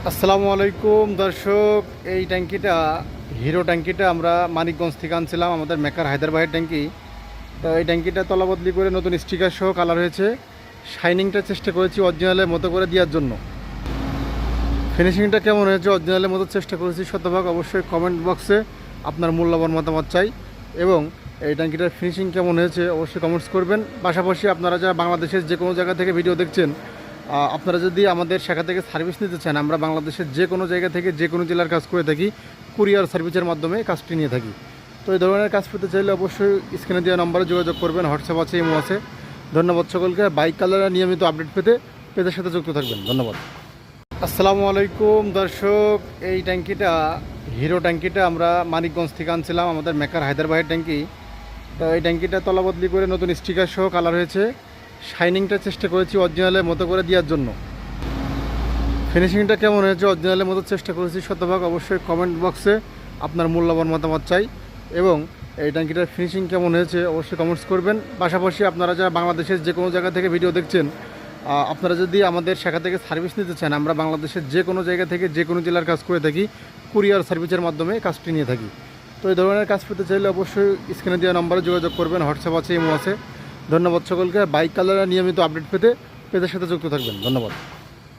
আসসালামু আলাইকুম দর্শক, এই ট্যাঙ্কিটা হিরো ট্যাঙ্কিটা আমরা মানিকগঞ্জ থেকে আনছিলাম, আমাদের মেকার হায়দ্রাবাদের ট্যাঙ্কি। তো এই ট্যাঙ্কিটা তলাবদলি করে নতুন স্টিকার সহ কালার হয়েছে। শাইনিংটা চেষ্টা করেছি অরিজিনালের মতো করে দেওয়ার জন্য। ফিনিশিংটা কেমন হয়েছে অরিজিনালের মতো চেষ্টা করেছি শতভাগ। অবশ্যই কমেন্ট বক্সে আপনার মূল্যবান মতামত চাই, এবং এই ট্যাঙ্কিটার ফিনিশিং কেমন হয়েছে অবশ্যই কমেন্টস করবেন। পাশাপাশি আপনারা যারা বাংলাদেশের যে কোনো জায়গা থেকে ভিডিও দেখছেন, আপনারা যদি আমাদের শাখা থেকে সার্ভিস নিতে চান, আমরা বাংলাদেশের যে কোনো জায়গা থেকে যে কোনো জেলার কাজ করে থাকি, কুরিয়ার সার্ভিসের মাধ্যমে কাজটি নিয়ে থাকি। তো এই ধরনের কাজ পেতে চাইলে অবশ্যই স্ক্রিনে দেওয়া নম্বরে যোগাযোগ করবেন। হোয়াটসঅ্যাপ আছে, ইমো আছে। ধন্যবাদ সকলকে। বাইক কালারের নিয়মিত আপডেট পেতে পেজের সাথে যুক্ত থাকবেন। ধন্যবাদ। আসসালামু আলাইকুম দর্শক, এই ট্যাঙ্কিটা হিরো ট্যাঙ্কিটা আমরা মানিকগঞ্জ থেকে আনছিলাম, আমাদের মেকার হায়দ্রাবাদের ট্যাঙ্কি। তো এই ট্যাঙ্কিটা তলাবদলি করে নতুন স্টিকার সহ কালার হয়েছে। শাইনিংটা চেষ্টা করেছি অরিজিনালের মতো করে দেওয়ার জন্য। ফিনিশিংটা কেমন হয়েছে অরিজিনালের মতো চেষ্টা করেছি শতভাগ। অবশ্যই কমেন্ট বক্সে আপনার মূল্যবান মতামত চাই, এবং এই ট্যাঙ্কিটার ফিনিশিং কেমন হয়েছে অবশ্যই কমেন্টস করবেন। পাশাপাশি আপনারা যারা বাংলাদেশের যে কোনো জায়গা থেকে ভিডিও দেখছেন, আপনারা যদি আমাদের শাখা থেকে সার্ভিস নিতে চান, আমরা বাংলাদেশের যে কোনো জায়গা থেকে যে কোনো জেলার কাজ করে থাকি, কুরিয়ার সার্ভিসের মাধ্যমে কাজটি নিয়ে থাকি। তো এই ধরনের কাজ পেতে চাইলে অবশ্যই স্ক্রিনে দেওয়া নম্বরে যোগাযোগ করবেন। হোয়াটসঅ্যাপ আছে, ইমো আছে। ধন্যবাদ সকলকে। বাইক কালারের নিয়মিত আপডেট পেতে পেজের সাথে যুক্ত থাকবেন। ধন্যবাদ।